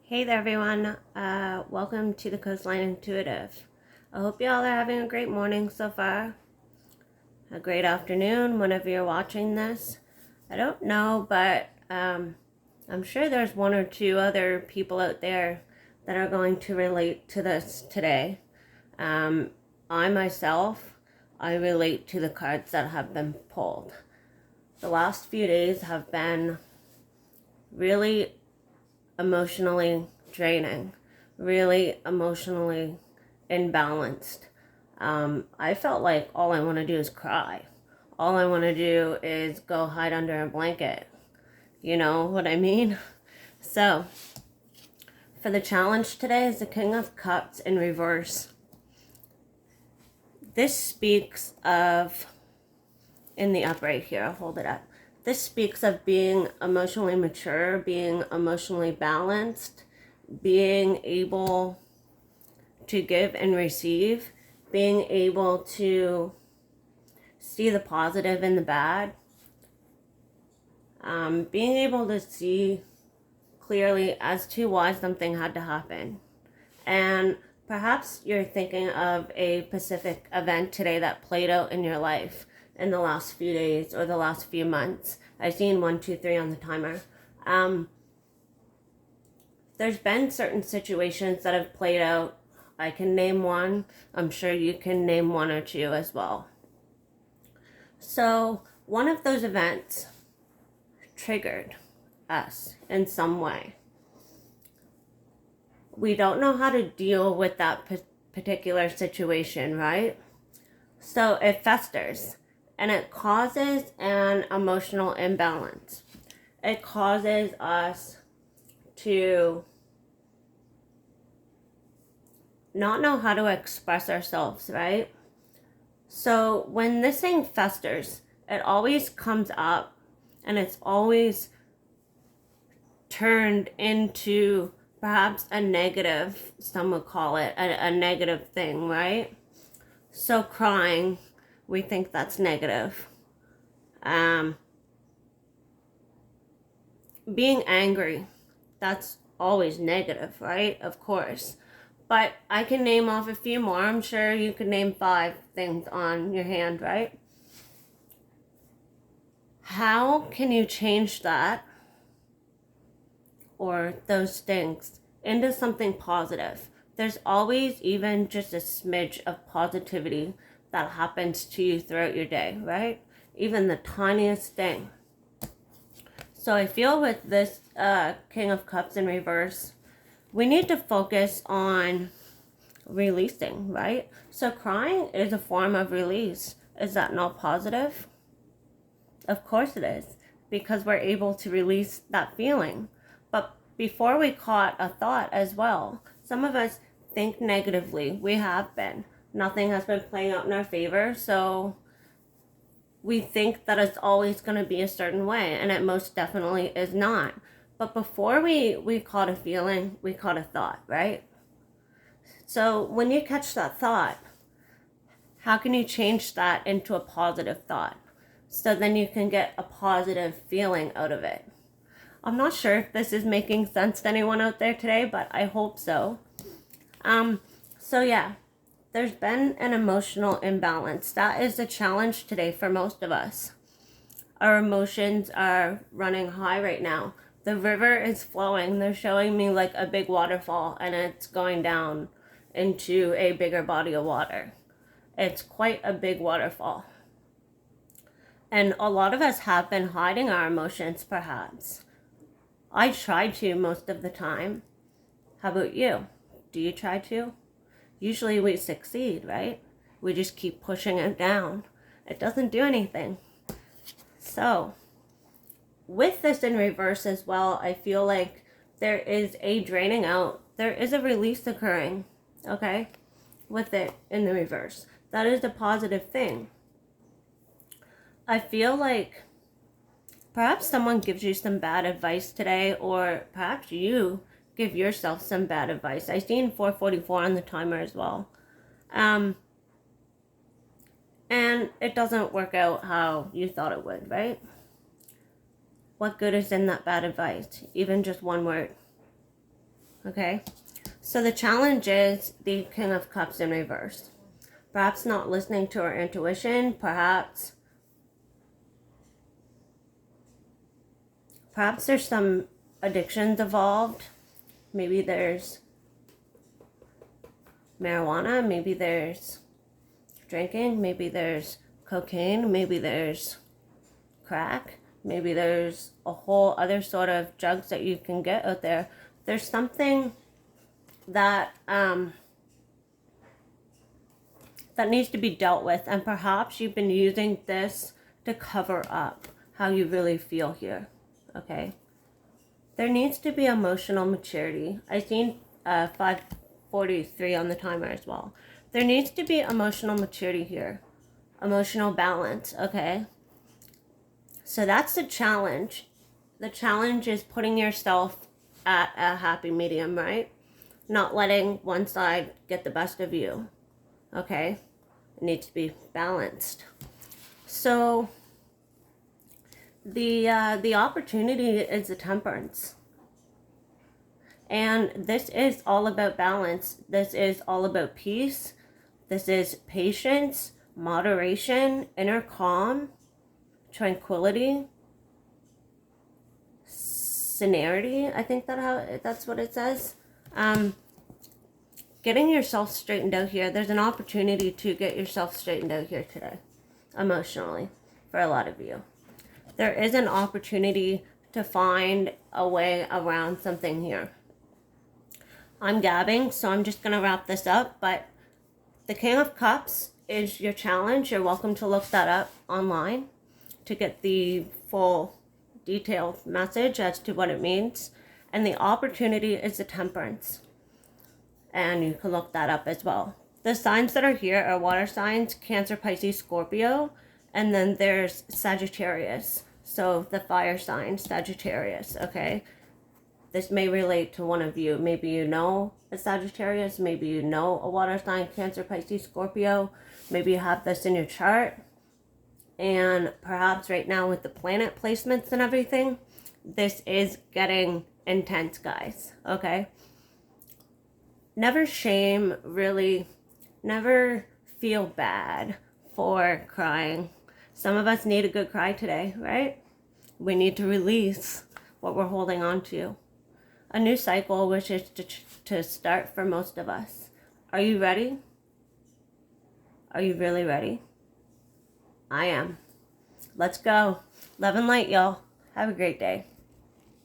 Hey there, everyone. Welcome to the Coastline Intuitive. I hope you all are having a great morning so far, a great afternoon whenever you're watching this. I don't know, but I'm sure there's one or two other people out there that are going to relate to this today. I myself, I relate to the cards that have been pulled. The last few days have been really emotionally draining, really emotionally imbalanced. I felt like all I want to do is cry. All I want to do is go hide under a blanket. You know what I mean? So, for the challenge today is the King of Cups in reverse. This speaks of, in the upright here, I'll hold it up. This speaks of being emotionally mature, being emotionally balanced, being able to give and receive, being able to see the positive and the bad, being able to see clearly as to why something had to happen. And perhaps you're thinking of a specific event today that played out in your life in the last few days or the last few months. I've seen 1, 2, 3 on the timer. There's been certain situations that have played out. I can name one. I'm sure you can name one or two as well. So, one of those events triggered us in some way. We don't know how to deal with that particular situation, right? So it festers and it causes an emotional imbalance. It causes us to not know how to express ourselves, right? So when this thing festers, it always comes up and it's always turned into perhaps a negative, some would call it a negative thing, right? So crying, we think that's negative. Being angry, that's always negative, right? Of course. But I can name off a few more. I'm sure you could name 5 things on your hand, right? How can you change that or those things into something positive? There's always even just a smidge of positivity that happens to you throughout your day, right? Even the tiniest thing. So I feel with this King of Cups in reverse, we need to focus on releasing, right? So crying is a form of release. Is that not positive? Of course it is, because we're able to release that feeling. But before we caught a thought as well, some of us think negatively. We have been. Nothing has been playing out in our favor, so we think that it's always going to be a certain way, and it most definitely is not. But before we caught a feeling, we caught a thought, right? So when you catch that thought, how can you change that into a positive thought? So then you can get a positive feeling out of it. I'm not sure if this is making sense to anyone out there today, but I hope so. So yeah, there's been an emotional imbalance. That is a challenge today for most of us. Our emotions are running high right now. The river is flowing. They're showing me like a big waterfall and it's going down into a bigger body of water. It's quite a big waterfall. And a lot of us have been hiding our emotions, perhaps. I try to most of the time. How about you? Do you try to? Usually we succeed, right? We just keep pushing it down. It doesn't do anything. So, with this in reverse as well, I feel like there is a draining out. There is a release occurring, okay? With it in the reverse. That is a positive thing. I feel like perhaps someone gives you some bad advice today, or perhaps you give yourself some bad advice. I seen 4:44 on the timer as well. And it doesn't work out how you thought it would, right? What good is in that bad advice? Even just one word. Okay? So the challenge is the King of Cups in reverse. Perhaps not listening to our intuition, perhaps there's some addictions involved. Maybe there's marijuana, maybe there's drinking, maybe there's cocaine, maybe there's crack, maybe there's a whole other sort of drugs that you can get out there. There's something that that needs to be dealt with, and perhaps you've been using this to cover up how you really feel here. Okay, there needs to be emotional maturity. I seen 5:43 on the timer as well. There needs to be emotional maturity here, emotional balance. Okay, so that's the challenge. The challenge is putting yourself at a happy medium, right? Not letting one side get the best of you. Okay, it needs to be balanced. So the opportunity is the temperance, and this is all about balance. This is all about peace. This is patience, moderation, inner calm, tranquility, serenity. I think that's what it says. Getting yourself straightened out here. There's an opportunity to get yourself straightened out here today, emotionally, for a lot of you. There is an opportunity to find a way around something here. I'm gabbing, so I'm just going to wrap this up, but the King of Cups is your challenge. You're welcome to look that up online to get the full detailed message as to what it means. And the opportunity is the temperance. And you can look that up as well. The signs that are here are water signs, Cancer, Pisces, Scorpio, and then there's Sagittarius. So the fire sign, Sagittarius, okay? This may relate to one of you. Maybe you know a Sagittarius, maybe you know a water sign, Cancer, Pisces, Scorpio. Maybe you have this in your chart. And perhaps right now with the planet placements and everything, this is getting intense, guys, okay? Never shame, really. Never feel bad for crying. Some of us need a good cry today, right? We need to release what we're holding on to. A new cycle, which is to start for most of us. Are you ready? Are you really ready? I am. Let's go. Love and light, y'all. Have a great day.